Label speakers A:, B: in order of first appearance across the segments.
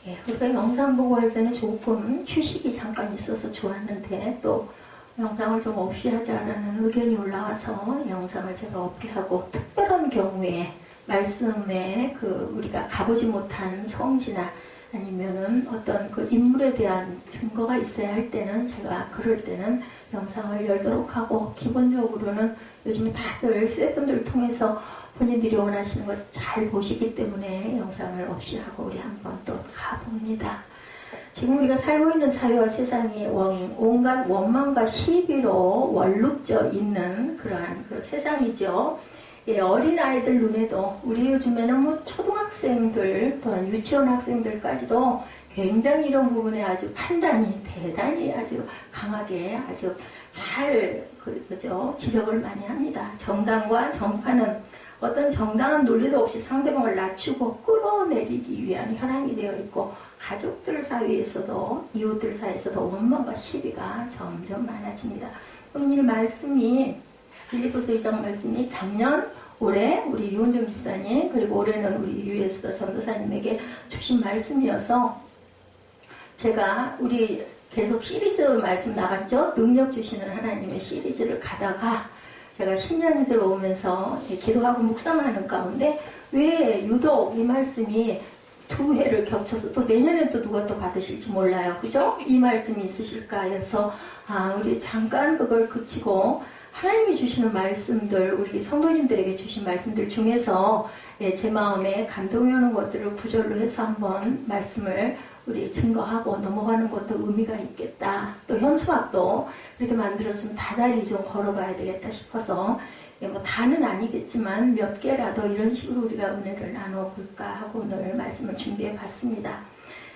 A: 예, 우리가 영상 보고 할 때는 조금 휴식이 잠깐 있어서 좋았는데 또 영상을 좀 없이 하자라는 의견이 올라와서 영상을 제가 없게 하고, 특별한 경우에 말씀에 우리가 가보지 못한 성지나 아니면은 어떤 그 인물에 대한 증거가 있어야 할 때는 제가 그럴 때는 영상을 열도록 하고, 기본적으로는 요즘 다들 셀분들 통해서 본인들이 원하시는 것 잘 보시기 때문에 영상을 없이 하고 우리 한번 또 가봅니다. 지금 우리가 살고 있는 사회와 세상이 온갖 원망과 시비로 월룩져 있는 그러한 그 세상이죠. 예, 어린아이들 눈에도 우리 요즘에는 뭐 초등학생들 또한 유치원 학생들까지도 굉장히 이런 부분에 아주 판단이 대단히 아주 강하게 아주 잘 그죠 지적을 많이 합니다. 정당과 정파는 어떤 정당한 논리도 없이 상대방을 낮추고 끌어내리기 위한 현황이 되어 있고, 가족들 사이에서도 이웃들 사이에서도 원망과 시비가 점점 많아집니다. 오늘 말씀이 빌립보서 2장 말씀이 작년 올해 우리 유은정 집사님 그리고 올해는 우리 유에스더 전도사님에게 주신 말씀이어서 제가 우리 계속 시리즈 말씀 나갔죠. 능력 주시는 하나님의 시리즈를 가다가 제가 신년이 들어오면서 기도하고 묵상하는 가운데 왜 유독 이 말씀이 두 회를 겹쳐서 또 내년에 또 누가 또 받으실지 몰라요. 그죠? 이 말씀이 있으실까 해서 우리 잠깐 그걸 그치고 하나님이 주시는 말씀들, 우리 성도님들에게 주신 말씀들 중에서 제 마음에 감동이 오는 것들을 구절로 해서 한번 말씀을 우리 증거하고 넘어가는 것도 의미가 있겠다. 또 현수막도 이렇게 만들었으면 다달이 좀 걸어봐야 되겠다 싶어서 뭐 다는 아니겠지만 몇 개라도 이런 식으로 우리가 은혜를 나눠볼까 하고 오늘 말씀을 준비해 봤습니다.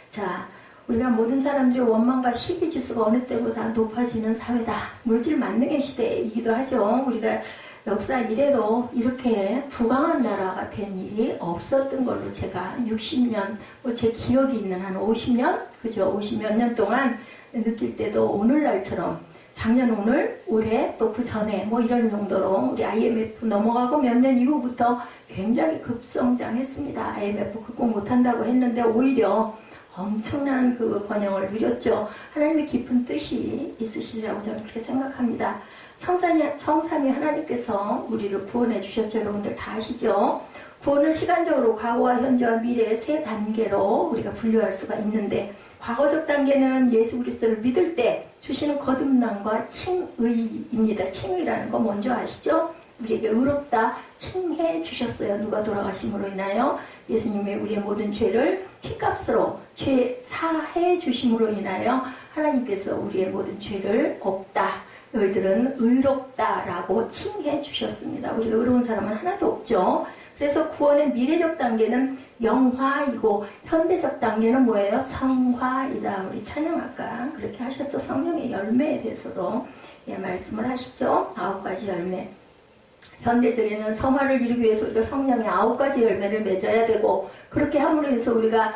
A: 자, 우리가 모든 사람들이 원망과 시비 지수가 어느 때보다 높아지는 사회다. 물질 만능의 시대이기도 하죠. 우리가 역사 이래로 이렇게 부강한 나라가 된 일이 없었던 걸로 제가 60년, 제 기억이 있는 한 50년, 그죠? 50몇 년 동안 느낄 때도 오늘날처럼 작년 오늘, 올해 또 그 전에 뭐 이런 정도로 우리 IMF 넘어가고 몇 년 이후부터 굉장히 급성장했습니다. IMF 극복 못한다고 했는데 오히려 엄청난 그 번영을 누렸죠. 하나님의 깊은 뜻이 있으시리라고 저는 그렇게 생각합니다. 성삼위 하나님께서 우리를 구원해 주셨죠. 여러분들 다 아시죠? 구원을 시간적으로 과거와 현재와 미래의 세 단계로 우리가 분류할 수가 있는데, 과거적 단계는 예수 그리스도를 믿을 때 주시는 거듭남과 칭의입니다. 칭의라는 거 먼저 아시죠? 우리에게 의롭다 칭해 주셨어요. 누가 돌아가심으로 인하여 예수님이 우리의 모든 죄를 피값으로 죄 사해 주심으로 인하여 하나님께서 우리의 모든 죄를 없다, 너희들은 의롭다라고 칭해 주셨습니다. 우리가 의로운 사람은 하나도 없죠. 그래서 구원의 미래적 단계는 영화이고 현대적 단계는 뭐예요? 성화이다. 우리 찬양 아까 그렇게 하셨죠. 성령의 열매에 대해서도 말씀을 하시죠. 9가지 열매. 현대적에는 성화를 이루기 위해서 우리가 성령의 9가지 열매를 맺어야 되고, 그렇게 함으로 해서 우리가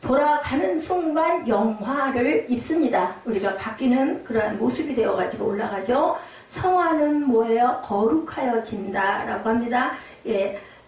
A: 돌아가는 순간 영화를 입습니다. 우리가 바뀌는 그러한 모습이 되어가지고 올라가죠. 성화는 뭐예요? 거룩하여진다 라고 합니다.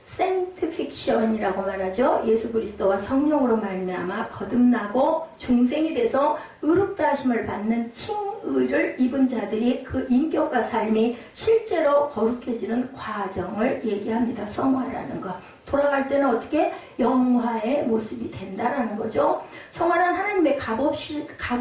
A: sanctification이라고 말하죠. 예수 그리스도와 성령으로 말미암아 거듭나고 중생이 돼서 의롭다 하심을 받는 칭의를 입은 자들이 그 인격과 삶이 실제로 거룩해지는 과정을 얘기합니다. 성화라는 것. 돌아갈 때는 어떻게? 영화의 모습이 된다라는 거죠. 성화는 하나님의 값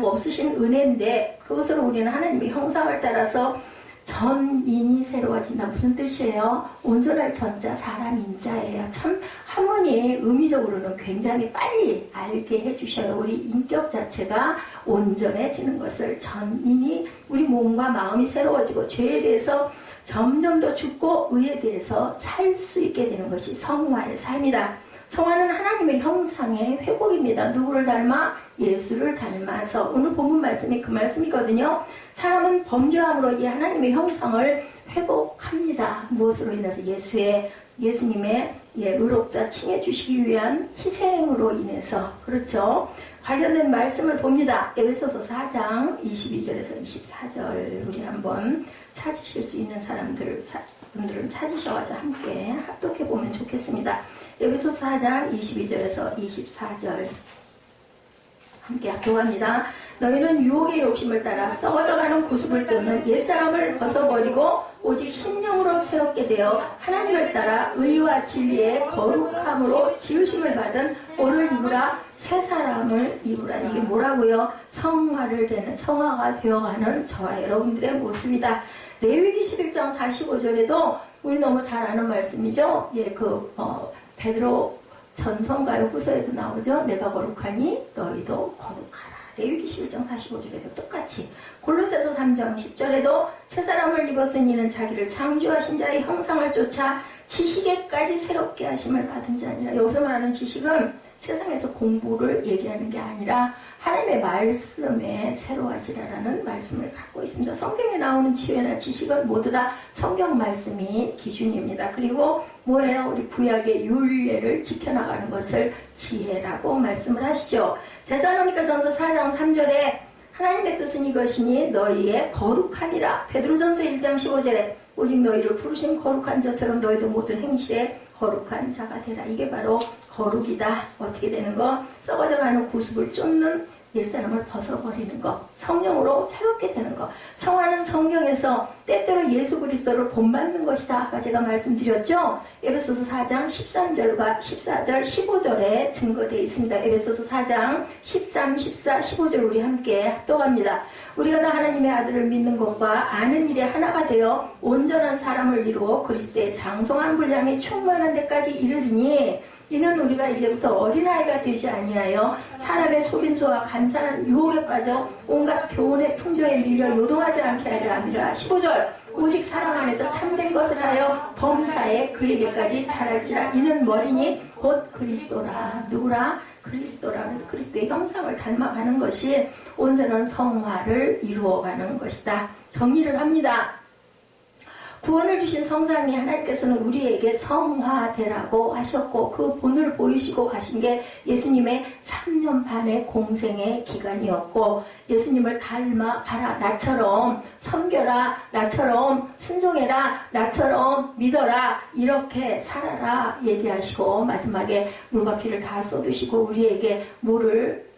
A: 없으신 은혜인데, 그것으로 우리는 하나님의 형상을 따라서 전인이 새로워진다. 무슨 뜻이에요? 온전할 전자, 사람 인자예요. 참 하모니 의미적으로는 굉장히 빨리 알게 해주셔요. 우리 인격 자체가 온전해지는 것을, 전인이 우리 몸과 마음이 새로워지고 죄에 대해서 점점 더 죽고 의에 대해서 살 수 있게 되는 것이 성화의 삶이다. 성화는 하나님의 형상의 회복입니다. 누구를 닮아? 예수를 닮아서. 오늘 본문 말씀이 그 말씀이거든요. 사람은 범죄함으로 이 하나님의 형상을 회복합니다. 무엇으로 인해서? 예수님의 의롭다 칭해 주시기 위한 희생으로 인해서. 그렇죠. 관련된 말씀을 봅니다. 에베소서 4장 22절에서 24절 우리 한번 찾으실 수 있는 분들은 찾으셔가지고 함께 합독해 보면 좋겠습니다. 에베소서 4장 22절에서 24절 함께 합독합니다. 너희는 유혹의 욕심을 따라 썩어져가는 구습을 쫓는 옛사람을 벗어버리고 오직 심령으로 새롭게 되어 하나님을 따라 의와 진리의 거룩함으로 지으심을 받은 오를 입으라. 새 사람을 입으라. 이게 뭐라고요? 성화가 되어가는 저와 여러분들의 모습이다. 레위기 11장 45절에도 우리 너무 잘 아는 말씀이죠. 베드로 전서인가요? 후서에도 나오죠. 내가 거룩하니 너희도 거룩하라. 레위기 11장 45절에도 똑같이, 골로새서 3장 10절에도 새 사람을 입었으니 이는 자기를 창조하신 자의 형상을 쫓아 지식에까지 새롭게 하심을 받은 자니라. 여기서 말하는 지식은 세상에서 공부를 얘기하는 게 아니라 하나님의 말씀에 새로워지라라는 말씀을 갖고 있습니다. 성경에 나오는 지혜나 지식은 모두 다 성경 말씀이 기준입니다. 그리고 뭐예요? 우리 구약의 율례를 지켜나가는 것을 지혜라고 말씀을 하시죠. 데살로니가전서 4장 3절에 하나님의 뜻은 이것이니 너희의 거룩함이라. 베드로전서 1장 15절에 오직 너희를 부르신 거룩한 자처럼 너희도 모든 행실에 거룩한 자가 되라. 이게 바로 거룩이다. 어떻게 되는 거? 썩어져가는 구습을 쫓는 옛사람을 벗어버리는 것, 성령으로 새롭게 되는 것. 성화는 성경에서 때때로 예수 그리스도를 본받는 것이다. 아까 제가 말씀드렸죠. 에베소서 4장 13절과 14절 15절에 증거되어 있습니다. 에베소서 4장 13, 14, 15절 우리 함께 합독합니다. 우리가 다 하나님의 아들을 믿는 것과 아는 일에 하나가 되어 온전한 사람을 이루어 그리스도의 장성한 분량이 충만한 데까지 이르리니 이는 우리가 이제부터 어린아이가 되지 아니하여 사람의 속임수와 간사한 유혹에 빠져 온갖 교훈의 풍조에 밀려 요동하지 않게 하려 함이라. 15절 오직 사랑 안에서 참된 것을 하여 범사에 그에게까지 자랄지라. 이는 머리니 곧 그리스도라. 누구라? 그리스도라. 그래서 그리스도의 형상을 닮아가는 것이 온전한 성화를 이루어가는 것이다. 정리를 합니다. 구원을 주신 성삼위 하나님께서는 우리에게 성화되라고 하셨고 그 본을 보이시고 가신 게 예수님의 3년 반의 공생의 기간이었고 예수님을 닮아가라. 나처럼 섬겨라. 나처럼 순종해라. 나처럼 믿어라. 이렇게 살아라 얘기하시고 마지막에 물과 피를 다 쏟으시고 우리에게 물을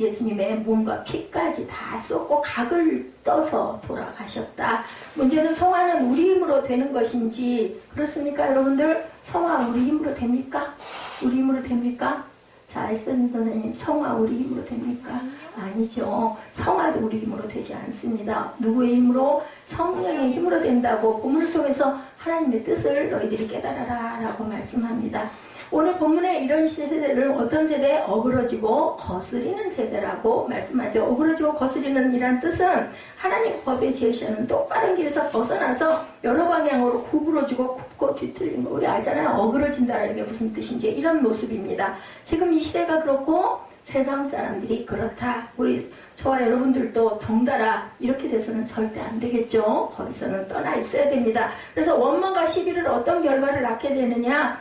A: 예수님의 몸과 피까지 다 쏟고 각을 떠서 돌아가셨다. 문제는 성화는 우리 힘으로 되는 것인지 그렇습니까 여러분들? 성화 우리 힘으로 됩니까? 우리 힘으로 됩니까? 자, 에스더님 선생님, 성화 우리 힘으로 됩니까? 아니죠. 성화도 우리 힘으로 되지 않습니다. 누구의 힘으로? 성령의 힘으로 된다고 본문을 통해서 하나님의 뜻을 너희들이 깨달아라 라고 말씀합니다. 오늘 본문에 이런 세대를 어떤 세대? 어그러지고 거스리는 세대라고 말씀하죠. 어그러지고 거스리는 이란 뜻은 하나님 법에 제시하는 똑바른 길에서 벗어나서 여러 방향으로 구부러지고 굽고 뒤틀린 거 우리 알잖아요. 어그러진다는 게 무슨 뜻인지 이런 모습입니다. 지금 이 시대가 그렇고 세상 사람들이 그렇다. 우리 저와 여러분들도 덩달아 이렇게 돼서는 절대 안 되겠죠. 거기서는 떠나 있어야 됩니다. 그래서 원망과 시비를 어떤 결과를 낳게 되느냐?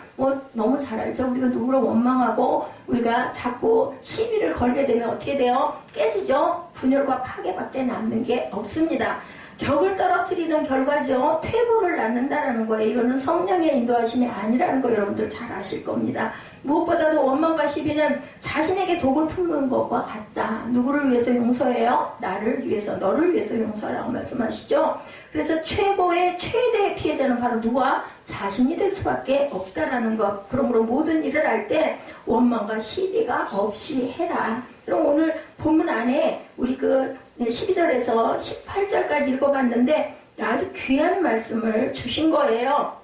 A: 너무 잘 알죠. 우리가 누구를 원망하고 우리가 자꾸 시비를 걸게 되면 어떻게 돼요? 깨지죠. 분열과 파괴밖에 남는 게 없습니다. 격을 떨어뜨리는 결과죠. 퇴보를 낳는다라는 거예요. 이거는 성령의 인도하심이 아니라는 거 여러분들 잘 아실 겁니다. 무엇보다도 원망과 시비는 자신에게 독을 품는 것과 같다. 누구를 위해서 용서해요? 나를 위해서, 너를 위해서 용서하라고 말씀하시죠. 그래서 최대의 피해자는 바로 누가? 자신이 될 수밖에 없다라는 것. 그러므로 모든 일을 할 때 원망과 시비가 없이 해라. 그럼 오늘 본문 안에 우리 12절에서 18절까지 읽어봤는데 아주 귀한 말씀을 주신 거예요.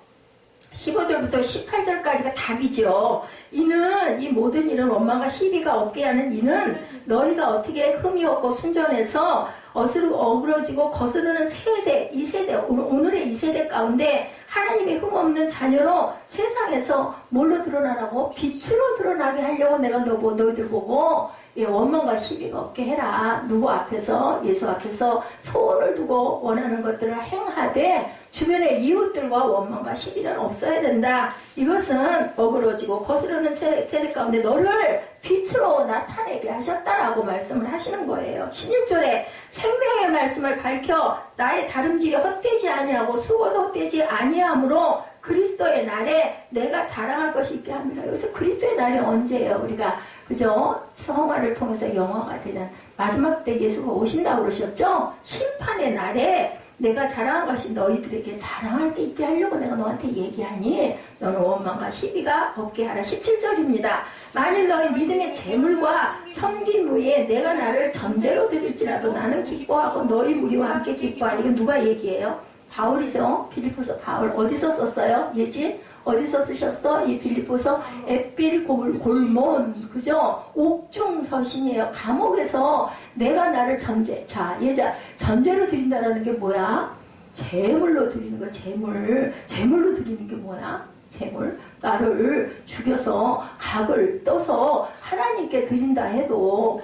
A: 15절부터 18절까지가 답이죠. 이는 이 모든 일은 원망과 시비가 없게 하는 이는 너희가 어떻게 흠이 없고 순전해서 어그러지고 거스르는 세대, 이 세대, 오늘의 이 세대 가운데 하나님의 흠 없는 자녀로 세상에서 뭘로 드러나라고? 빛으로 드러나게 하려고 내가 너희들 보고 원망과 시비가 없게 해라. 누구 앞에서? 예수 앞에서 소원을 두고 원하는 것들을 행하되 주변의 이웃들과 원망과 시비는 없어야 된다. 이것은 어그러지고 거스르는 세대 가운데 너를 빛으로 나타내게 하셨다라고 말씀을 하시는 거예요. 16절에 생명의 말씀을 밝혀 나의 다름질이 헛되지 아니하고 수고도 헛되지 아니하므로 그리스도의 날에 내가 자랑할 것이 있게 합니다. 여기서 그리스도의 날이 언제예요? 우리가 그죠? 성화를 통해서 영화가 되는 마지막 때 예수가 오신다고 그러셨죠? 심판의 날에 내가 자랑한 것이 너희들에게 자랑할 게 있게 하려고 내가 너한테 얘기하니 너는 원망과 시비가 없게 하라. 17절입니다. 만일 너희 믿음의 재물과 섬김 후에 내가 나를 전제로 드릴지라도 나는 기뻐하고 너희 무리와 함께 기뻐하리. 이건 누가 얘기해요? 바울이죠. 빌립보서 바울. 어디서 썼어요? 예지? 어디서 쓰셨어? 이 빌립보서 에필 골몬, 그죠? 옥중 서신이에요. 감옥에서 내가 나를 전제. 자, 예자 전제로 드린다라는 게 뭐야? 제물로 드리는 거. 제물로 드리는 게 뭐야? 제물. 나를 죽여서 각을 떠서 하나님께 드린다 해도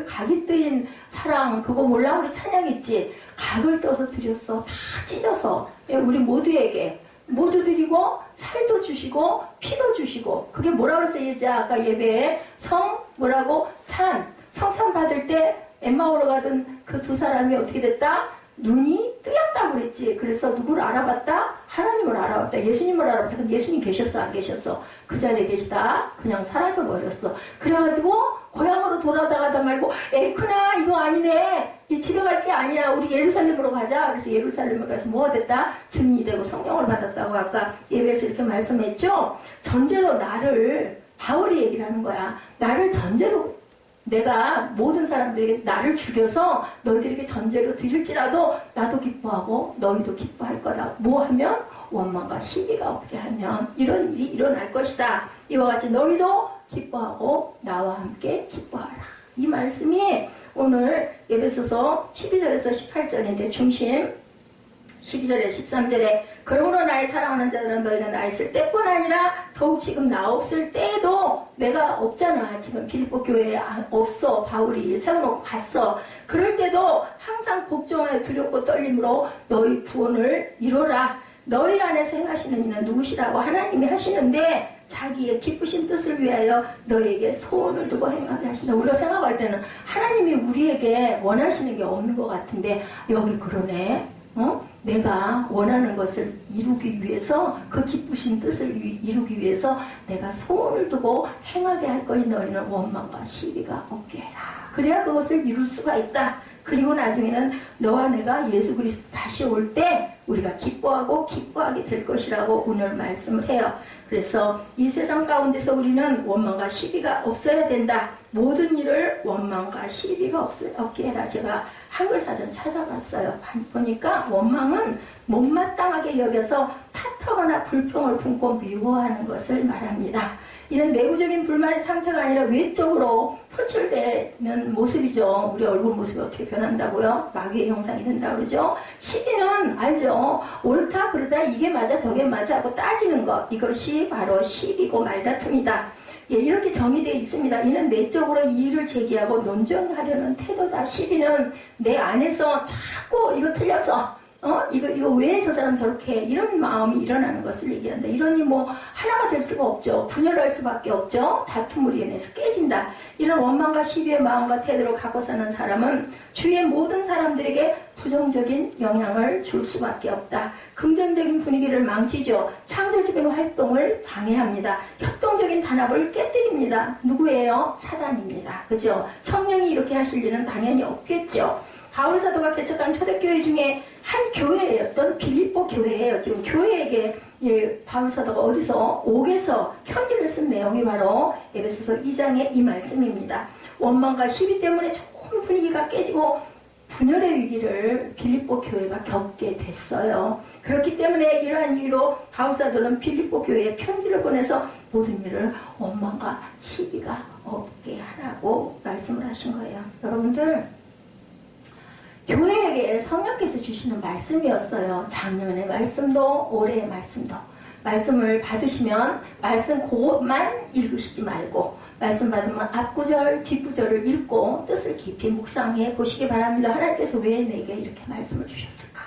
A: 각이 뜨인 사랑, 그거 몰라? 우리 찬양했지? 각을 떠서 드렸어. 다 찢어서 우리 모두 드리고 살도 주시고 피도 주시고. 그게 뭐라고 그랬어요? 예지 아까 예배에 뭐라고? 성찬 받을 때 엠마오로 가던 그 두 사람이 어떻게 됐다? 눈이 뜨였다고 그랬지. 그래서 누구를 알아봤다? 하나님을 알아봤다. 예수님을 알아봤다. 근데 예수님 계셨어? 안 계셨어? 그 자리에 계시다 그냥 사라져버렸어. 그래가지고 고향으로 돌아다가다 말고 에이쿠나 이거 아니네. 이 집에 갈 게 아니야. 우리 예루살렘으로 가자. 그래서 예루살렘에 가서 뭐가 됐다? 증인이 되고 성령을 받았다고 아까 예배에서 이렇게 말씀했죠. 전제로 나를, 바울이 얘기를 하는 거야. 나를 전제로, 내가 모든 사람들에게 나를 죽여서 너희들에게 전제로 드릴지라도 나도 기뻐하고 너희도 기뻐할 거다. 뭐 하면? 원망과 시비가 없게 하면 이런 일이 일어날 것이다. 이와 같이 너희도 기뻐하고 나와 함께 기뻐하라. 이 말씀이 오늘 에베소서 12절에서 18절인데 중심 12절에 13절에 그러므로 나의 사랑하는 자들은 너희는 나 있을 때뿐 아니라 더욱 지금 나 없을 때에도, 내가 없잖아. 지금 빌립보 교회에 없어. 바울이 세워놓고 갔어. 그럴 때도 항상 복종하여 두렵고 떨림으로 너희 구원을 이루라. 너희 안에서 행하시는 이는 누구시라고 하나님이 하시는데 자기의 기쁘신 뜻을 위하여 너희에게 소원을 두고 행하게 하신다. 우리가 생각할 때는 하나님이 우리에게 원하시는 게 없는 것 같은데 여기 그러네. 내가 원하는 것을 이루기 위해서, 그 기쁘신 뜻을 이루기 위해서 내가 소원을 두고 행하게 할 거니 너희는 원망과 시비가 없게 해라. 그래야 그것을 이룰 수가 있다. 그리고 나중에는 너와 내가 예수 그리스도 다시 올 때 우리가 기뻐하고 기뻐하게 될 것이라고 오늘 말씀을 해요. 그래서 이 세상 가운데서 우리는 원망과 시비가 없어야 된다. 모든 일을 원망과 시비가 없게 해라. 제가 한글사전 찾아봤어요. 보니까 원망은 못마땅하게 여겨서 탓하거나 불평을 품고 미워하는 것을 말합니다. 이런 내부적인 불만의 상태가 아니라 외적으로 표출되는 모습이죠. 우리 얼굴 모습이 어떻게 변한다고요? 마귀의 형상이 된다고 그러죠. 시비는 알죠. 옳다 그러다 이게 맞아 저게 맞아 하고 따지는 것. 이것이 바로 시비고 말다툼이다. 예, 이렇게 정의되어 있습니다. 이는 내적으로 이의를 제기하고 논쟁하려는 태도다. 시비는 내 안에서 자꾸 이거 틀렸어. 이거 왜 저 사람 저렇게 해? 이런 마음이 일어나는 것을 얘기한다. 이러니 뭐 하나가 될 수가 없죠. 분열할 수밖에 없죠. 다툼으로 인해서 깨진다. 이런 원망과 시비의 마음과 태도를 갖고 사는 사람은 주위의 모든 사람들에게 부정적인 영향을 줄 수밖에 없다. 긍정적인 분위기를 망치죠. 창조적인 활동을 방해합니다. 협동적인 단합을 깨뜨립니다. 누구예요? 사단입니다. 그죠? 성령이 이렇게 하실 일은 당연히 없겠죠. 바울 사도가 개척한 초대교회 중에 한 교회였던 빌립보 교회예요. 지금 교회에게 바울 사도가 어디서 옥에서 편지를 쓴 내용이 바로 에베소서 2장의 이 말씀입니다. 원망과 시비 때문에 좋은 분위기가 깨지고 분열의 위기를 빌립보 교회가 겪게 됐어요. 그렇기 때문에 이러한 이유로 바울 사도는 빌립보 교회에 편지를 보내서 모든 일을 원망과 시비가 없게 하라고 말씀을 하신 거예요. 여러분들, 교회에게 성령께서 주시는 말씀이었어요. 작년의 말씀도 올해의 말씀도. 말씀을 받으시면 말씀 그것만 읽으시지 말고 말씀 받으면 앞구절 뒷구절을 읽고 뜻을 깊이 묵상해 보시기 바랍니다. 하나님께서 왜 내게 이렇게 말씀을 주셨을까?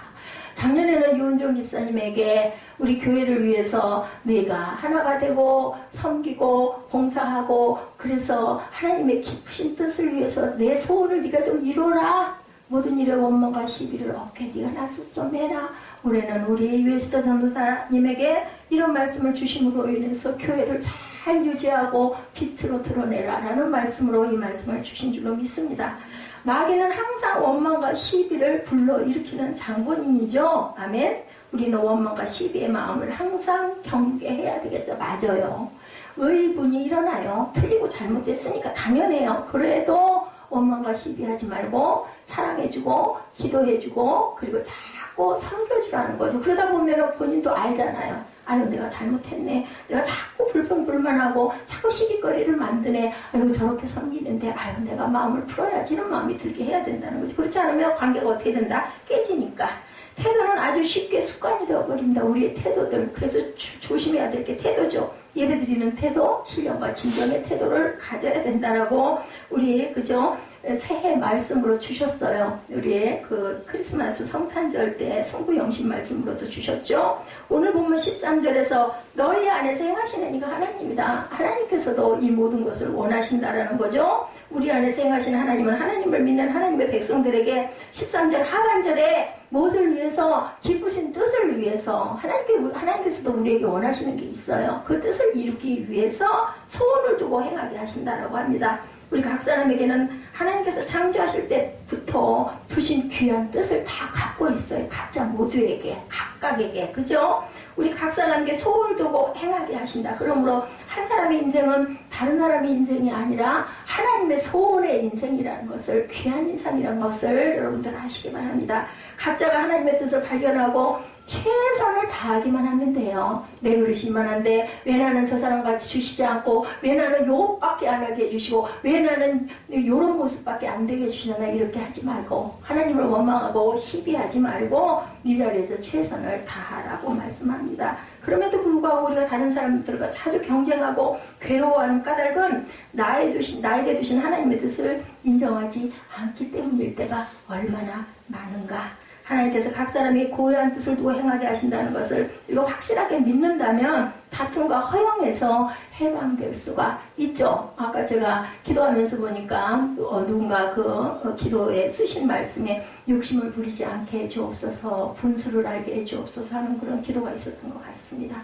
A: 작년에는 유은정 집사님에게 우리 교회를 위해서 네가 하나가 되고 섬기고 봉사하고 그래서 하나님의 깊으신 뜻을 위해서 내 소원을 네가 좀 이루라. 모든 일에 원망과 시비를 없게 네가 나서서 내라. 올해는 우리 유에스더 전도사님에게 이런 말씀을 주심으로 인해서 교회를 잘 잘 유지하고 빛으로 드러내라 라는 말씀으로 이 말씀을 주신 줄로 믿습니다. 마귀는 항상 원망과 시비를 불러일으키는 장본인이죠. 아멘. 우리는 원망과 시비의 마음을 항상 경계해야 되겠다. 맞아요. 의분이 일어나요. 틀리고 잘못됐으니까 당연해요. 그래도 원망과 시비하지 말고 사랑해주고 기도해주고 그리고 자꾸 섬겨주라는 거죠. 그러다 보면 본인도 알잖아요. 아유 내가 잘못했네. 내가 자꾸 불평불만하고 자꾸 시비거리를 만드네. 아유 저렇게 섬기는데 아유 내가 마음을 풀어야지 이런 마음이 들게 해야 된다는 거죠. 그렇지 않으면 관계가 어떻게 된다? 깨지니까. 태도는 아주 쉽게 습관이 되어버립니다. 우리의 태도들. 그래서 조심해야 될 게 태도죠. 예배드리는 태도, 신령과 진정의 태도를 가져야 된다라고 우리 그죠? 새해 말씀으로 주셨어요. 우리의 그 크리스마스 성탄절 때 송구영신 말씀으로도 주셨죠. 오늘 보면 13절에서 너희 안에서 행하시는 이가 하나님이다. 하나님께서도 이 모든 것을 원하신다라는 거죠. 우리 안에서 행하시는 하나님은 하나님을 믿는 하나님의 백성들에게 13절 하반절에 무엇을 위해서 기쁘신 뜻을 위해서 하나님께서도 우리에게 원하시는 게 있어요. 그 뜻을 이루기 위해서 소원을 두고 행하게 하신다라고 합니다. 우리 각 사람에게는 하나님께서 창조하실 때부터 두신 귀한 뜻을 다 갖고 있어요. 각자 모두에게, 각각에게. 그죠? 우리 각 사람에게 소원을 두고 행하게 하신다. 그러므로 한 사람의 인생은 다른 사람의 인생이 아니라 하나님의 소원의 인생이라는 것을, 귀한 인생이라는 것을 여러분들 아시기 바랍니다. 각자가 하나님의 뜻을 발견하고 최선을 다하기만 하면 돼요. 내 그릇이 이만한데 왜 나는 저 사람같이 주시지 않고 왜 나는 요것밖에 안 하게 해주시고 왜 나는 요런 모습밖에 안 되게 해주시나 이렇게 하지 말고 하나님을 원망하고 시비하지 말고 이 자리에서 최선을 다하라고 말씀합니다. 그럼에도 불구하고 우리가 다른 사람들과 자주 경쟁하고 괴로워하는 까닭은 나에게 두신 하나님의 뜻을 인정하지 않기 때문일 때가 얼마나 많은가. 하나님께서 각 사람이 고유한 뜻을 두고 행하게 하신다는 것을 이거 확실하게 믿는다면 다툼과 허영에서 해방될 수가 있죠. 아까 제가 기도하면서 보니까 누군가 그 기도에 쓰신 말씀에 욕심을 부리지 않게 해주옵소서, 분수를 알게 해주옵소서 하는 그런 기도가 있었던 것 같습니다.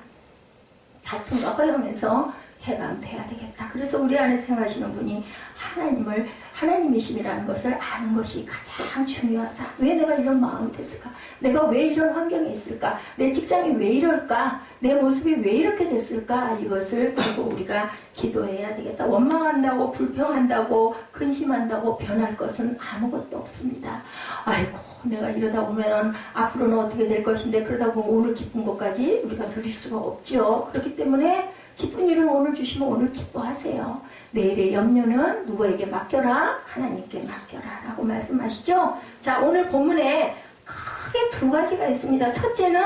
A: 다툼과 허영에서 해방돼야 되겠다. 그래서 우리 안에서 행하시는 분이 하나님이심이라는 것을 아는 것이 가장 중요하다. 왜 내가 이런 마음이 됐을까? 내가 왜 이런 환경에 있을까? 내 직장이 왜 이럴까? 내 모습이 왜 이렇게 됐을까? 이것을 보고 우리가 기도해야 되겠다. 원망한다고, 불평한다고, 근심한다고 변할 것은 아무것도 없습니다. 아이고, 내가 이러다 보면 앞으로는 어떻게 될 것인데 그러다 보면 오늘 기쁜 것까지 우리가 누릴 수가 없죠. 그렇기 때문에 기쁜 일을 오늘 주시면 오늘 기뻐하세요. 내일의 염려는 누구에게 맡겨라? 하나님께 맡겨라 라고 말씀하시죠. 자, 오늘 본문에 크게 두 가지가 있습니다. 첫째는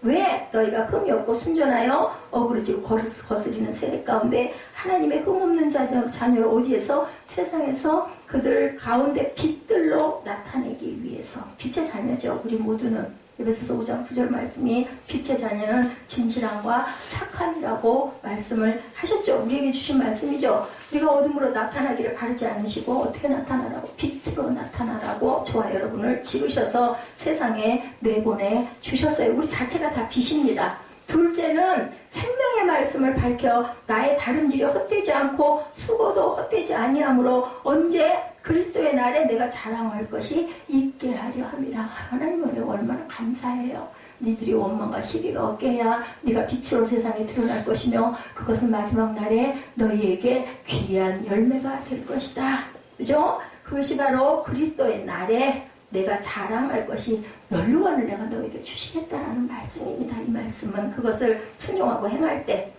A: 왜 너희가 흠이 없고 순전하여 어그러지고 거스리는 세대 가운데 하나님의 흠없는 자녀를 어디에서? 세상에서 그들 가운데 빛들로 나타내기 위해서. 빛의 자녀죠. 우리 모두는. 에베소서 5장 9절 말씀이 빛의 자녀는 진실함과 착함이라고 말씀을 하셨죠. 우리에게 주신 말씀이죠. 우리가 어둠으로 나타나기를 바라지 않으시고 어떻게 나타나라고? 빛으로 나타나라고 저와 여러분을 지으셔서 세상에 내보내 주셨어요. 우리 자체가 다 빛입니다. 둘째는 생명의 말씀을 밝혀 나의 다름질이 헛되지 않고 수고도 헛되지 아니하므로 언제 그리스도의 날에 내가 자랑할 것이 있게 하려 합니다. 하나님은 내가 얼마나 감사해요. 니들이 원망과 시비가 없게 해야 네가 빛으로 세상에 드러날 것이며 그것은 마지막 날에 너희에게 귀한 열매가 될 것이다. 그죠? 그것이 바로 그리스도의 날에 내가 자랑할 것이 면류관을 내가 너에게 주시겠다라는 말씀입니다. 이 말씀은 그것을 순종하고 행할 때.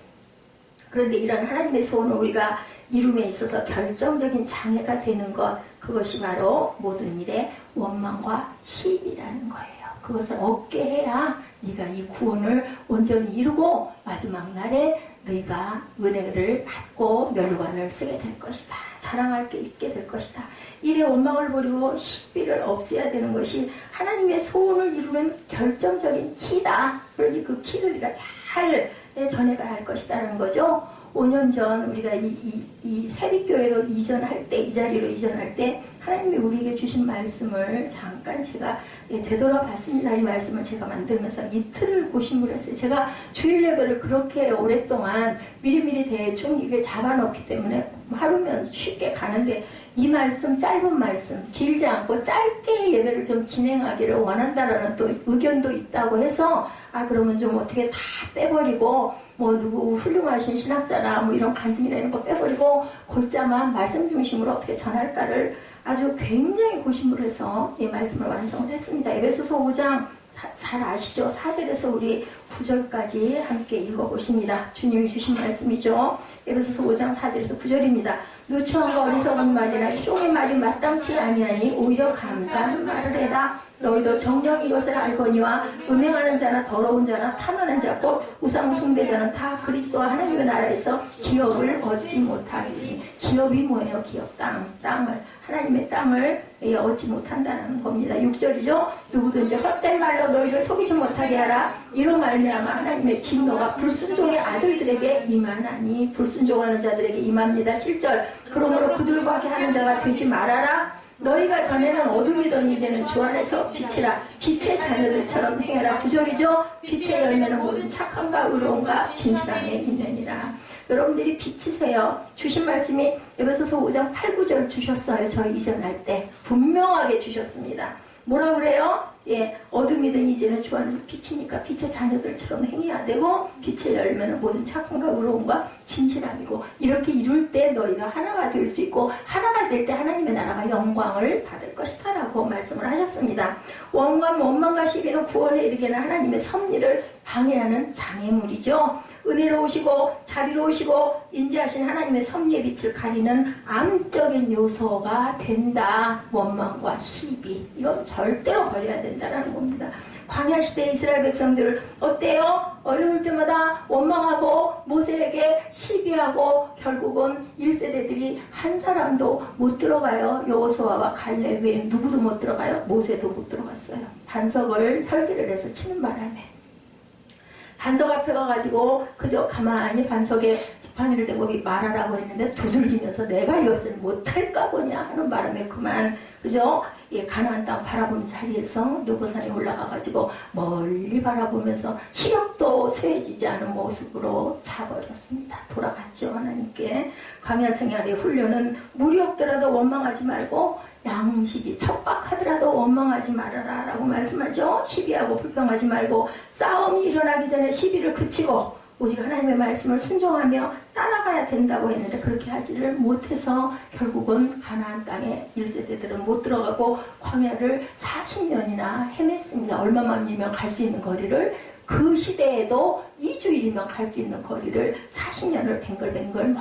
A: 그런데 이런 하나님의 소원을 우리가 이룸에 있어서 결정적인 장애가 되는 것, 그것이 바로 모든 일에 원망과 시비라는 거예요. 그것을 없게 해야 네가 이 구원을 온전히 이루고 마지막 날에 너희가 은혜를 받고 면류관을 쓰게 될 것이다. 자랑할 게 있게 될 것이다. 일에 원망을 버리고 시비를 없애야 되는 것이 하나님의 소원을 이루는 결정적인 키다. 그러니 그 키를 우리가 잘 전해가야 할 것이다라는 거죠. 5년 전 우리가 이 세빛교회로 이전할 때, 이 자리로 이전할 때 하나님이 우리에게 주신 말씀을 잠깐 제가 되돌아봤습니다. 이 말씀을 제가 만들면서 이틀을 고심을 했어요. 제가 주일 예배를 그렇게 오랫동안 미리미리 대충 이게 잡아놓기 때문에 하루면 쉽게 가는데 이 말씀, 짧은 말씀, 길지 않고 짧게 예배를 좀 진행하기를 원한다라는 또 의견도 있다고 해서 그러면 좀 어떻게 다 빼버리고 뭐 누구 훌륭하신 신학자나 뭐 이런 간증이나 이런 거 빼버리고 골자만 말씀 중심으로 어떻게 전할까를 아주 굉장히 고심을 해서 이 말씀을 완성을 했습니다. 에베소서 5장 잘 아시죠? 4절에서 우리 9절까지 함께 읽어보십니다. 주님이 주신 말씀이죠. 에베소서 5장 4절에서 9절입니다. 누추함과 어리석은 말이나 희롱의 말이 마땅치 아니하니 오히려 감사한 말을 해라. 너희도 정녕 이것을 알거니와 음행하는 자나 더러운 자나 탐하는 자 곧 우상 숭배자는 다 그리스도와 하나님의 나라에서 기업을 얻지 못하리니. 기업이 뭐예요? 기업, 땅을 하나님의 땅을 얻지 못한다는 겁니다. 6절이죠. 누구든지 헛된 말로 너희를 속이지 못하게 하라. 이로 말미암아 하나님의 진노가 불순종의 아들들에게 임하나니. 불순종하는 자들에게 임합니다. 7절. 그러므로 그들과 함께 하는 자가 되지 말아라. 너희가 전에는 어둠이더니 이제는 주 안에서 빛이라. 빛의 자녀들처럼 행해라. 9절이죠. 빛의 열매는 모든 착함과 의로움과 진실함에 있느니라. 여러분들이 빛이세요. 주신 말씀이 에베소서 5장 8, 9절 주셨어요. 저희 이전할 때 분명하게 주셨습니다. 뭐라 그래요? 어둠이든 이제는 주 안에서 빛이니까 빛의 자녀들처럼 행해야 되고, 빛의 열매는 모든 착함과 의로움과 진실함이고, 이렇게 이룰 때 너희가 하나가 될 수 있고, 하나가 될 때 하나님의 나라가 영광을 받을 것이다 라고 말씀을 하셨습니다. 원망과 시비는 구원에 이르게는 하나님의 섭리를 방해하는 장애물이죠. 은혜로우시고 자비로우시고 인자하신 하나님의 섭리의 빛을 가리는 암적인 요소가 된다. 원망과 시비, 이건 절대로 버려야 된다는 겁니다. 광야 시대 이스라엘 백성들 어때요? 어려울 때마다 원망하고 모세에게 시비하고 결국은 1세대들이 한 사람도 못 들어가요. 여호수아와 갈렙 외에 누구도 못 들어가요. 모세도 못 들어갔어요. 반석을 혈기를 해서 치는 바람에. 반석 앞에 가가지고 그저 가만히 반석에 지팡이를 대고 말하라고 했는데 두들기면서 내가 이것을 못할까 보냐 하는 바람에 그만 그죠? 가나안 땅 바라보는 자리에서 노고산에 올라가가지고 멀리 바라보면서 시력도 쇠해지지 않은 모습으로 자버렸습니다. 돌아갔죠. 하나님께. 광야 생활의 훈련은 물이 없더라도 원망하지 말고 양식이 척박하더라도 원망하지 말아라 라고 말씀하죠. 시비하고 불평하지 말고 싸움이 일어나기 전에 시비를 그치고 오직 하나님의 말씀을 순종하며 따라가야 된다고 했는데 그렇게 하지를 못해서 결국은 가나안 땅에 1세대들은 못 들어가고 광야를 40년이나 헤맸습니다. 얼마만이면 갈 수 있는 거리를 그 시대에도 2주일이면 갈 수 있는 거리를 40년을 뱅글뱅글 먼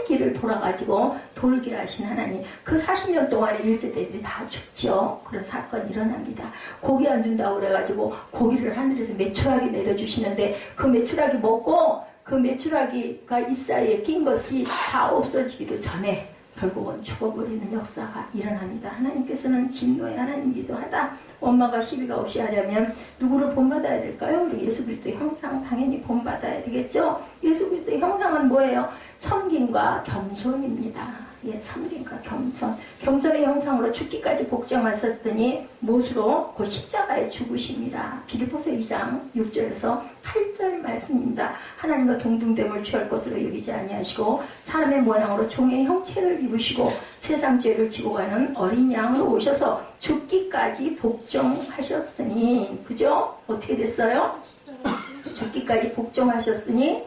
A: 길을 돌아가지고 돌게 하신 하나님. 그 40년 동안에 1세대들이 다 죽죠. 그런 사건이 일어납니다. 고기 안 준다고 그래가지고 고기를 하늘에서 메추라기 내려주시는데 그 메추라기 먹고 그 메추라기가 이 사이에 낀 것이 다 없어지기도 전에 결국은 죽어버리는 역사가 일어납니다. 하나님께서는 진노의 하나님이기도 하다. 원망과 시비가 없이 하려면 누구를 본받아야 될까요? 우리 예수 그리스도의 형상 당연히 본받아야 되겠죠? 예수 그리스도의 형상은 뭐예요? 섬김과 겸손입니다. 섬김과 겸손. 겸손의 형상으로 죽기까지 복종하셨더니 못으로 그 십자가에 죽으심이라. 빌립보서 2장 6절에서 8절 말씀입니다. 하나님과 동등됨을 취할 것으로 여기지 아니하시고 사람의 모양으로 종의 형체를 입으시고 세상 죄를 지고 가는 어린 양으로 오셔서 죽기까지 복종하셨으니, 그죠? 어떻게 됐어요? 죽기까지 복종하셨으니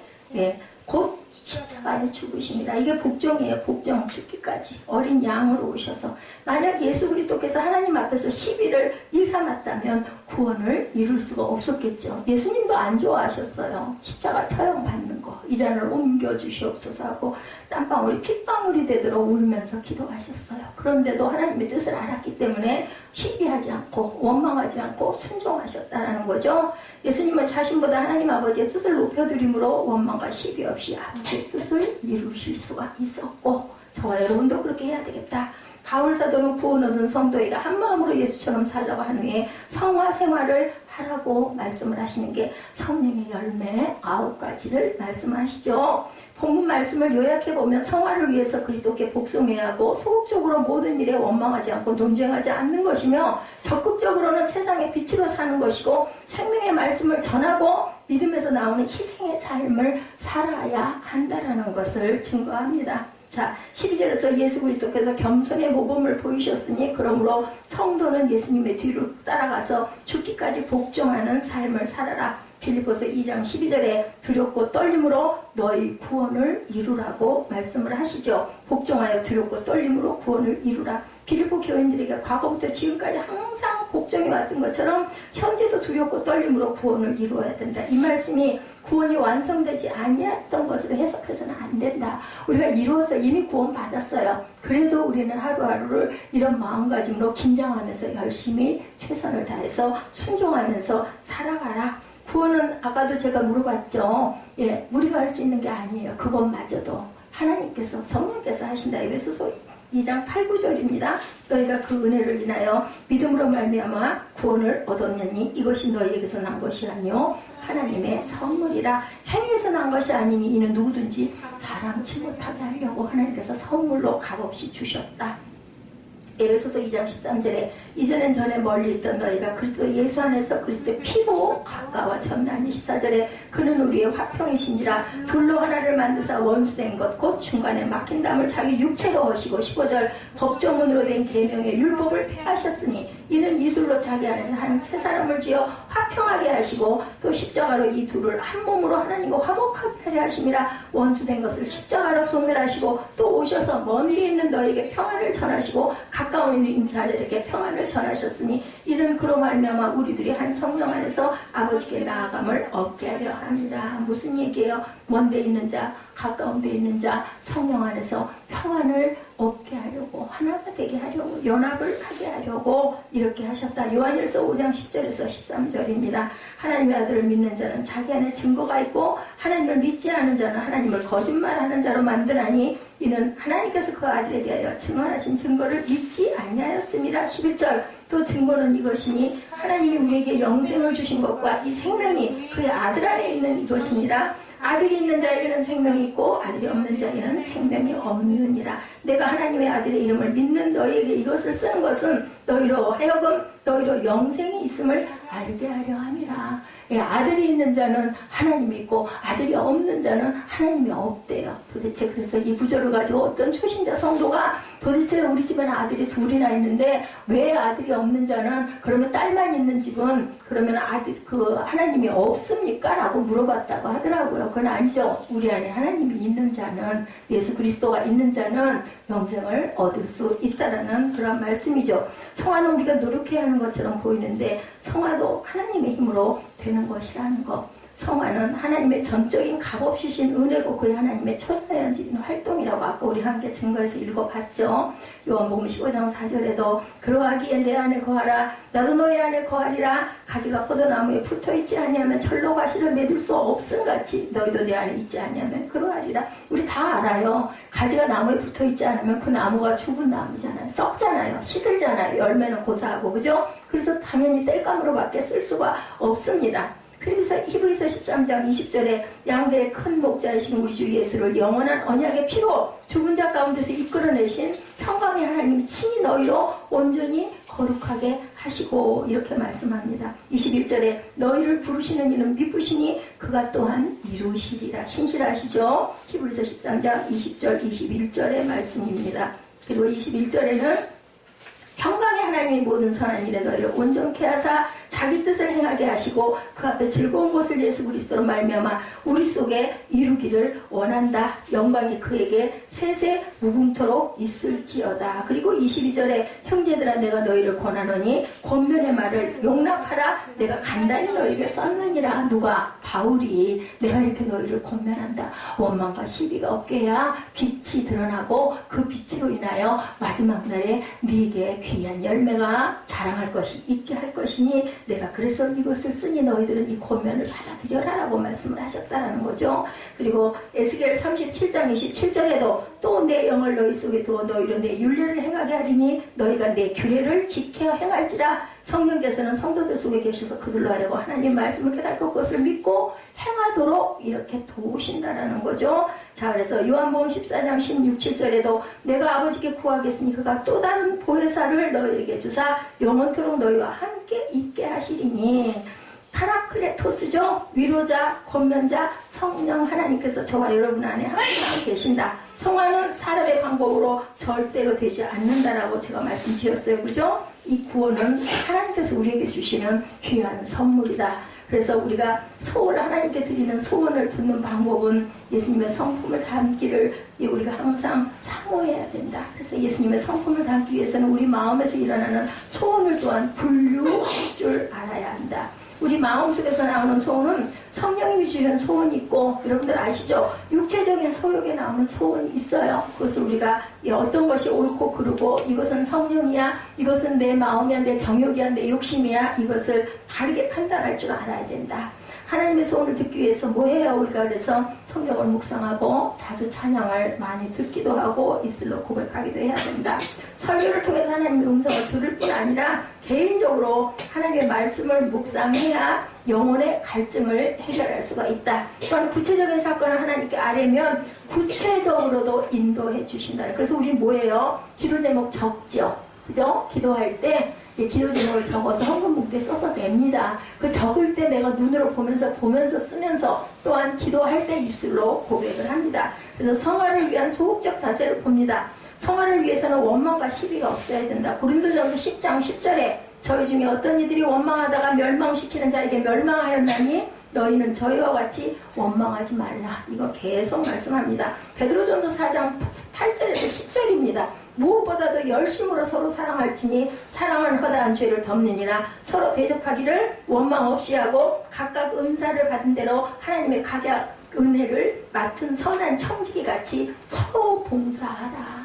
A: 곧 십자가에 죽으심이라. 이게 복종이에요. 복종, 죽기까지 어린 양으로 오셔서. 만약 예수 그리스도께서 하나님 앞에서 시비를 일삼았다면 구원을 이룰 수가 없었겠죠. 예수님도 안 좋아하셨어요. 십자가 처형받는 거. 이 잔을 옮겨주시옵소서 하고 땀방울이 핏방울이 되도록 울면서 기도하셨어요. 그런데도 하나님의 뜻을 알았기 때문에 시비하지 않고 원망하지 않고 순종하셨다는 거죠. 예수님은 자신보다 하나님 아버지의 뜻을 높여드림으로 원망과 시비 없이 아버지의 뜻을 이루실 수가 있었고, 저와 여러분도 그렇게 해야 되겠다. 바울 사도는 구원 얻은 성도에게 한마음으로 예수처럼 살라고 한 후에 성화 생활을 하라고 말씀을 하시는 게 성령의 열매 9가지를 말씀하시죠. 본문 말씀을 요약해보면 성화를 위해서 그리스도께 복종해야 하고 소극적으로 모든 일에 원망하지 않고 논쟁하지 않는 것이며 적극적으로는 세상의 빛으로 사는 것이고 생명의 말씀을 전하고 믿음에서 나오는 희생의 삶을 살아야 한다는 것을 증거합니다. 자, 12절에서 예수 그리스도께서 겸손의 모범을 보이셨으니 그러므로 성도는 예수님의 뒤를 따라가서 죽기까지 복종하는 삶을 살아라. 빌립보서 2장 12절에 두렵고 떨림으로 너희 구원을 이루라고 말씀을 하시죠. 복종하여 두렵고 떨림으로 구원을 이루라. 빌립보 교인들에게 과거부터 지금까지 항상 복종해 왔던 것처럼 현재도 두렵고 떨림으로 구원을 이루어야 된다. 이 말씀이 구원이 완성되지 아니했던 것으로 해석해서는 안 된다. 우리가 이루어서 이미 구원 받았어요. 그래도 우리는 하루하루를 이런 마음가짐으로 긴장하면서 열심히 최선을 다해서 순종하면서 살아가라. 구원은 아까도 제가 물어봤죠. 예, 우리가 할 수 있는 게 아니에요. 그것마저도 하나님께서 성령께서 하신다. 에베소서 2장 8, 9절입니다. 너희가 그 은혜를 인하여 믿음으로 말미암아 구원을 얻었느니 이것이 너희에게서 난 것이 아니요 하나님의 선물이라. 행위에서 난 것이 아니니 이는 누구든지 자랑치 못하게 하려고 하나님께서 선물로 값없이 주셨다. 에베소서 2장 13절에 이전엔 전에 멀리 있던 너희가 그리스도 예수 안에서 그리스도의 피로 가까워졌나니. 14절에 그는 우리의 화평이신지라 둘로 하나를 만드사 원수된 것 곧 중간에 막힌 담을 자기 육체로 하시고. 15절 법조문으로 된 계명의 율법을 폐하셨으니 이는 이 둘로 자기 안에서 한 세 사람을 지어 화평하게 하시고 또 십자가로 이 둘을 한 몸으로 하나님과 화목하게 하려 하심이라. 원수된 것을 십자가로 소멸하시고 또 오셔서 멀리 있는 너희에게 평안을 전하시고 가까운 있는 자들에게 평안을 전하셨으니 이는 그로 말미암아 우리들이 한 성령 안에서 아버지께 나아감을 얻게 하려 합니다. 무슨 얘기예요? 먼데 있는 자, 가까운 데 있는 자, 성령 안에서 평안을 얻게 하려고, 하나가 되게 하려고, 연합을 하게 하려고 이렇게 하셨다. 요한일서 5장 10절에서 13절입니다. 하나님의 아들을 믿는 자는 자기 안에 증거가 있고 하나님을 믿지 않은 자는 하나님을 거짓말하는 자로 만드나니 이는 하나님께서 그 아들에 대하여 증언하신 증거를 믿지 아니하였습니다. 11절 또 증거는 이것이니 하나님이 우리에게 영생을 주신 것과 이 생명이 그의 아들 안에 있는 이것이니라. 아들이 있는 자에게는 생명이 있고 아들이 없는 자에게는 생명이 없느니라. 내가 하나님의 아들의 이름을 믿는 너희에게 이것을 쓰는 것은 너희로 하여금 너희로 영생이 있음을 알게 하려 함이라. 예, 아들이 있는 자는 하나님이 있고 아들이 없는 자는 하나님이 없대요. 도대체 그래서 이 구절을 가지고 어떤 초신자 성도가 도대체 우리 집에는 아들이 둘이나 있는데 왜 아들이 없는 자는, 그러면 딸만 있는 집은 그러면 아들 그 하나님이 없습니까? 라고 물어봤다고 하더라고요. 그건 아니죠. 우리 안에 하나님이 있는 자는, 예수 그리스도가 있는 자는 영생을 얻을 수 있다라는 그런 말씀이죠. 성화는 우리가 노력해야 하는 것처럼 보이는데 성화도 하나님의 힘으로 되는 것이라는 것. 성화는 하나님의 전적인 값없이 신 은혜고 그의 하나님의 초자연적인 활동이라고 아까 우리 함께 증거해서 읽어봤죠. 요한복음 15장 4절에도 그러하기에 내 안에 거하라 나도 너희 안에 거하리라. 가지가 포도나무에 붙어있지 아니하면 철로 가시를 맺을 수 없음같이 너희도 내 안에 있지 아니하면 그러하리라. 우리 다 알아요. 가지가 나무에 붙어있지 않으면 그 나무가 죽은 나무잖아요. 썩잖아요. 시들잖아요. 열매는 고사하고, 그죠? 그래서 당연히 땔감으로밖에 쓸 수가 없습니다. 히브리서 13장 20절에 양대의 큰 목자이신 우리 주 예수를 영원한 언약의 피로 죽은 자 가운데서 이끌어내신 평강의 하나님이 친히 너희로 온전히 거룩하게 하시고 이렇게 말씀합니다. 21절에 너희를 부르시는 이는 미쁘시니 그가 또한 이루시리라. 신실하시죠? 히브리서 13장 20절 21절의 말씀입니다. 그리고 21절에는 평강의 하나님이 모든 선한 일에 너희를 온전케 하사 자기 뜻을 행하게 하시고 그 앞에 즐거운 것을 예수 그리스도로 말미암아 우리 속에 이루기를 원한다. 영광이 그에게 세세 무궁토록 있을지어다. 그리고 22절에 형제들아 내가 너희를 권하노니 권면의 말을 용납하라. 내가 간단히 너희에게 썼느니라. 누가? 바울이. 내가 이렇게 너희를 권면한다. 원망과 시비가 없게 해야 빛이 드러나고 그 빛으로 인하여 마지막 날에 네게 귀한 열매 열매가 자랑할 것이 있게 할 것이니 내가 그래서 이것을 쓰니 너희들은 이 권면을 받아들여라라고 말씀을 하셨다라는 거죠. 그리고 에스겔 37장 27절에도 또 내 영을 너희 속에 두어 너희로 내 율례를 행하게 하리니 너희가 내 규례를 지켜 행할지라. 성령께서는 성도들 속에 계셔서 그들로 하여금 하나님 말씀을 깨닫고 그것을 믿고 행하도록 이렇게 도우신다라는 거죠. 자, 그래서 요한복음 14장 16, 7절에도 내가 아버지께 구하겠으니 그가 또 다른 보혜사를 너희에게 주사 영원토록 너희와 함께 있게 하시리니. 파라클레토스죠. 위로자, 권면자, 성령 하나님께서 저와 여러분 안에 항상 계신다. 성화는 사람의 방법으로 절대로 되지 않는다라고 제가 말씀드렸어요. 그죠? 이 구원은 하나님께서 우리에게 주시는 귀한 선물이다. 그래서 우리가 하나님께 드리는 소원을 듣는 방법은 예수님의 성품을 담기를 우리가 항상 사모해야 된다. 그래서 예수님의 성품을 담기 위해서는 우리 마음에서 일어나는 소원을 또한 분류할 줄 알아야 한다. 우리 마음속에서 나오는 소원은 성령님이 주시는 소원이 있고, 여러분들 아시죠? 육체적인 소욕에 나오는 소원이 있어요. 그것을 우리가 어떤 것이 옳고 그르고 이것은 성령이야, 이것은 내 마음이야, 내 정욕이야, 내 욕심이야, 이것을 바르게 판단할 줄 알아야 된다. 하나님의 소원을 듣기 위해서 뭐 해요? 우리가 그래서 성경을 묵상하고 자주 찬양을 많이 듣기도 하고 입술로 고백하기도 해야 된다. 설교를 통해서 하나님의 음성을 들을 뿐 아니라 개인적으로 하나님의 말씀을 묵상해야 영혼의 갈증을 해결할 수가 있다. 또한 구체적인 사건을 하나님께 아뢰면 구체적으로도 인도해 주신다. 그래서 우리 뭐예요? 기도 제목 적죠. 그죠? 기도할 때 기도 제목을 적어서 헌금봉투에 써서 냅니다. 그 적을 때 내가 눈으로 보면서 쓰면서 또한 기도할 때 입술로 고백을 합니다. 그래서 성화를 위한 소극적 자세를 봅니다. 성화를 위해서는 원망과 시비가 없어야 된다. 고린도전서 10장 10절에 저희 중에 어떤 이들이 원망하다가 멸망시키는 자에게 멸망하였나니 너희는 저희와 같이 원망하지 말라. 이거 계속 말씀합니다. 베드로전서 4장 8절에서 10절입니다. 무엇보다도 열심으로 서로 사랑할지니 사랑은 허다한 죄를 덮느니라. 서로 대접하기를 원망 없이 하고 각각 은사를 받은 대로 하나님의 각약 은혜를 맡은 선한 청지기 같이 서로 봉사하라.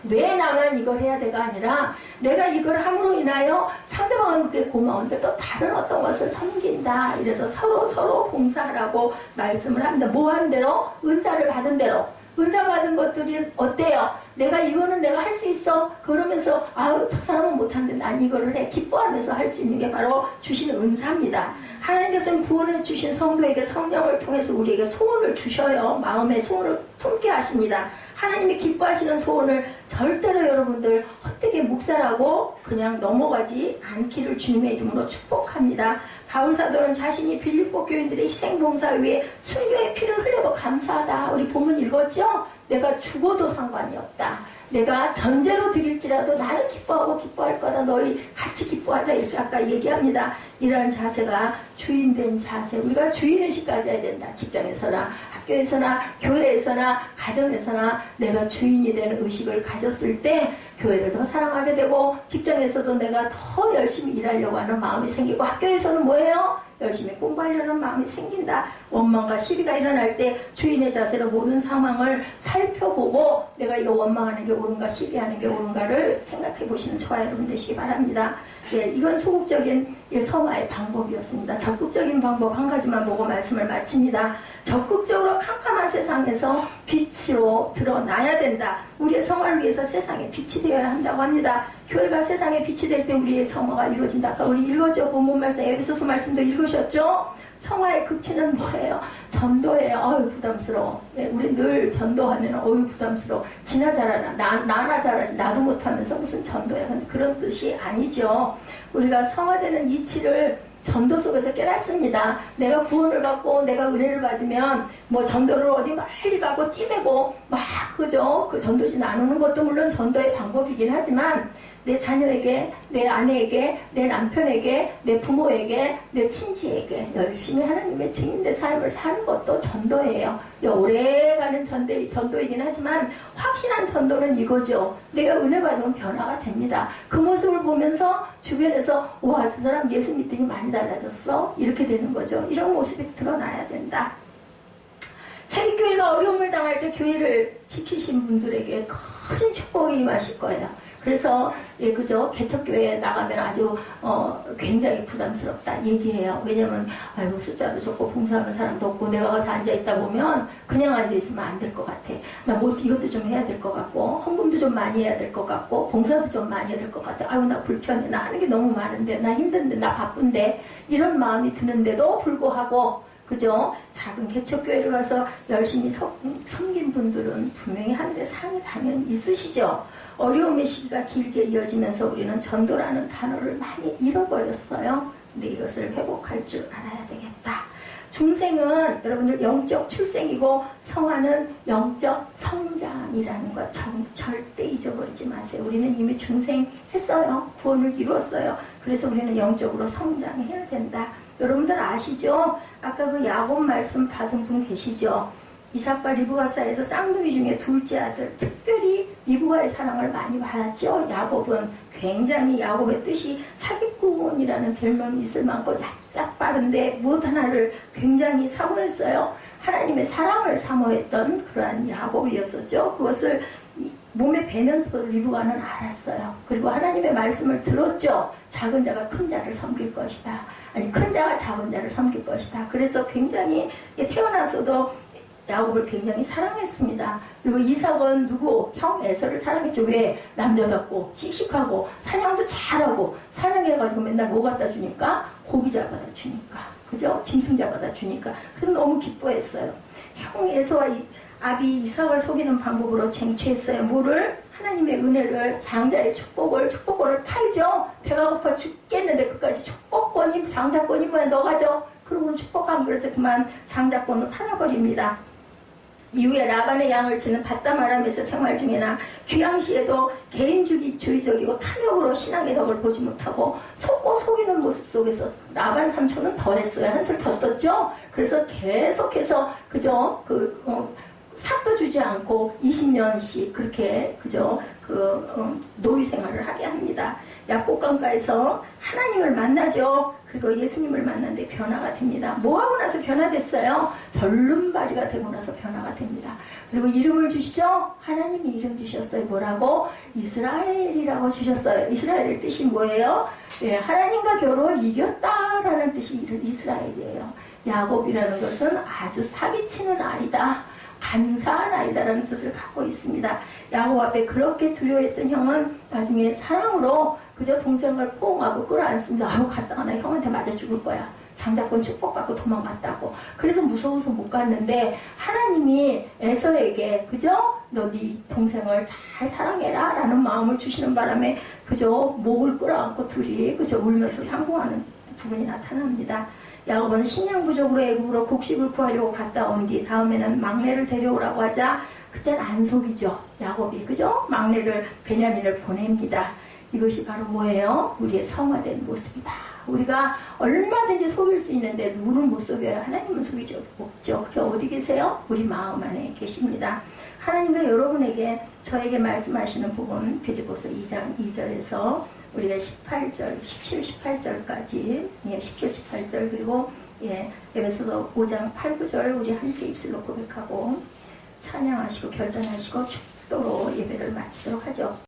A: 왜 나만 이걸 해야 돼가 아니라 내가 이걸 함으로 인하여 상대방은 그게 고마운데 또 다른 어떤 것을 섬긴다. 이래서 서로 봉사하라고 말씀을 합니다. 뭐 한 대로? 은사를 받은 대로. 은사 받은 것들이 어때요? 이거는 내가 할 수 있어. 그러면서 아유 저 사람은 못하는데 난 이거를 해. 기뻐하면서 할 수 있는 게 바로 주시는 은사입니다. 하나님께서는 구원해 주신 성도에게 성령을 통해서 우리에게 소원을 주셔요. 마음의 소원을 품게 하십니다. 하나님이 기뻐하시는 소원을 절대로 여러분들 헛되게 묵살하고 그냥 넘어가지 않기를 주님의 이름으로 축복합니다. 바울사도는 자신이 빌립보 교인들의 희생봉사 위에 순교의 피를 흘려도 감사하다. 우리 본문 읽었죠? 내가 죽어도 상관이 없다. 내가 전제로 드릴지라도 나는 기뻐하고 기뻐할 거다. 너희 같이 기뻐하자. 이렇게 아까 얘기합니다. 이러한 자세가 주인된 자세. 우리가 주인의식 가져야 된다. 직장에서나 학교에서나 교회에서나 가정에서나 내가 주인이 되는 의식을 가졌을 때 교회를 더 사랑하게 되고 직장에서도 내가 더 열심히 일하려고 하는 마음이 생기고 학교에서는 뭐예요? 열심히 공부하려는 마음이 생긴다. 원망과 시비가 일어날 때 주인의 자세로 모든 상황을 살펴보고 내가 이거 원망하는 게 옳은가 시비하는 게 옳은가를 생각해 보시는 저와 여러분 되시기 바랍니다. 예, 이건 소극적인 성화의 방법이었습니다. 적극적인 방법 한 가지만 보고 말씀을 마칩니다. 적극적으로 캄캄한 세상에서 빛으로 드러나야 된다. 우리의 성화를 위해서 세상에 빛이 되어야 한다고 합니다. 교회가 세상에 빛이 될 때 우리의 성화가 이루어진다. 아까 우리 읽었죠? 본문 말씀, 에베소서 말씀도 읽으셨죠? 성화의 극치는 뭐예요? 전도예요. 어휴 부담스러워. 우리 늘 전도하면 어휴 부담스러워. 지나 잘하나 나나 잘하지 나도 못하면서 무슨 전도야. 그런 뜻이 아니죠. 우리가 성화되는 이치를 전도 속에서 깨닫습니다. 내가 구원을 받고 내가 은혜를 받으면 뭐 전도를 어디 멀리 가고 띠매고 막 그죠? 그 전도지 나누는 것도 물론 전도의 방법이긴 하지만 내 자녀에게, 내 아내에게, 내 남편에게, 내 부모에게, 내 친지에게 열심히 하나님의 증인된 삶을 사는 것도 전도예요. 오래가는 전도이긴 하지만 확실한 전도는 이거죠. 내가 은혜 받으면 변화가 됩니다. 그 모습을 보면서 주변에서 와, 저 사람 예수 믿더니 많이 달라졌어? 이렇게 되는 거죠. 이런 모습이 드러나야 된다. 사립교회가 어려움을 당할 때 교회를 지키신 분들에게 큰 축복이 임하실 거예요. 그래서 예, 그죠? 개척교회에 나가면 아주 굉장히 부담스럽다 얘기해요. 왜냐면 아이고 숫자도 적고 봉사하는 사람도 없고 내가 가서 앉아있다 보면 그냥 앉아있으면 안 될 것 같아. 나 뭐 이것도 좀 해야 될 것 같고 헌금도 좀 많이 해야 될 것 같고 봉사도 좀 많이 해야 될 것 같아. 아유 나 불편해. 나 하는 게 너무 많은데 나 힘든데 나 바쁜데 이런 마음이 드는데도 불구하고 그죠? 작은 개척교회를 가서 열심히 섬긴 분들은 분명히 하늘에 상이 당연히 있으시죠. 어려움의 시기가 길게 이어지면서 우리는 전도라는 단어를 많이 잃어버렸어요. 근데 이것을 회복할 줄 알아야 되겠다. 중생은 여러분들 영적 출생이고 성화는 영적 성장이라는 것 절대 잊어버리지 마세요. 우리는 이미 중생했어요. 구원을 이루었어요. 그래서 우리는 영적으로 성장해야 된다. 여러분들 아시죠? 아까 그 야곱 말씀 받은 분 계시죠? 이삭과 리브가 사이에서 쌍둥이 중에 둘째 아들, 특별히 리브가의 사랑을 많이 받았죠. 야곱은 굉장히 야곱의 뜻이 사기꾼이라는 별명이 있을 만큼 얍싹 빠른데 무엇 하나를 굉장히 사모했어요. 하나님의 사랑을 사모했던 그러한 야곱이었었죠. 그것을 몸에 배면서도 리브가는 알았어요. 그리고 하나님의 말씀을 들었죠. 작은 자가 큰 자를 섬길 것이다. 아니 큰 자가 작은 자를 섬길 것이다. 그래서 굉장히 태어나서도 야곱을 굉장히 사랑했습니다. 그리고 이삭은 누구? 형 에서를 사랑했죠. 왜? 남자답고 씩씩하고 사냥도 잘하고 사냥해가지고 맨날 뭐 갖다 주니까? 고기 잡아다 주니까. 그죠? 짐승 잡아다 주니까. 그래서 너무 기뻐했어요. 형 에서와 아비 이삭을 속이는 방법으로 쟁취했어요. 뭐를? 하나님의 은혜를, 장자의 축복권을 팔죠. 배가 고파 죽겠는데 그까지 축복권이, 장자권이 뭐야? 너 가져. 그러고 축복하면 그래서 그만 장자권을 팔아버립니다. 이후에 라반의 양을 치는 바다마람에서 생활 중에나 귀양시에도 개인주의적이고 탐욕으로 신앙의 덕을 보지 못하고 속고 속이는 모습 속에서 라반 삼촌은 더했어요. 한술 더 떴죠. 그래서 계속해서 그저 삭도 주지 않고 20년씩 그렇게 그저 노예 생활을 하게 합니다. 약복강가에서 하나님을 만나죠. 그리고 예수님을 만났는데 변화가 됩니다. 뭐하고 나서 변화됐어요? 절름발이가 되고 나서 변화가 됩니다. 그리고 이름을 주시죠? 하나님이 이름 주셨어요. 뭐라고? 이스라엘이라고 주셨어요. 이스라엘의 뜻이 뭐예요? 예, 하나님과 겨루어 이겼다라는 뜻이 이스라엘이에요. 야곱이라는 것은 아주 사기치는 아이다. 감사한 아이다라는 뜻을 갖고 있습니다. 야곱 앞에 그렇게 두려워했던 형은 나중에 사랑으로 그저 동생을 포옹하고 끌어안습니다. 아유 갔다가 나 형한테 맞아 죽을 거야. 장자권 축복받고 도망갔다고. 그래서 무서워서 못 갔는데 하나님이 에서에게 그저 너 네 동생을 잘 사랑해라 라는 마음을 주시는 바람에 그저 목을 끌어안고 둘이 그저 울면서 상봉하는 부분이 나타납니다. 야곱은 식량 부족으로 애굽으로 곡식을 구하려고 갔다 온 뒤 다음에는 막내를 데려오라고 하자 그때는 안 속이죠. 야곱이 그죠? 막내를 베냐민을 보냅니다. 이것이 바로 뭐예요? 우리의 성화된 모습이다. 우리가 얼마든지 속일 수 있는데 누구를 못 속여요? 하나님은 속일 적 없죠. 그게 어디 계세요? 우리 마음 안에 계십니다. 하나님과 여러분에게 저에게 말씀하시는 부분 빌립보서 2장 2절에서 우리가 18절, 17, 18절까지 17, 18절 그리고 에베소서 5장 8, 9절 우리 함께 입술로 고백하고 찬양하시고 결단하시고 축도로 예배를 마치도록 하죠.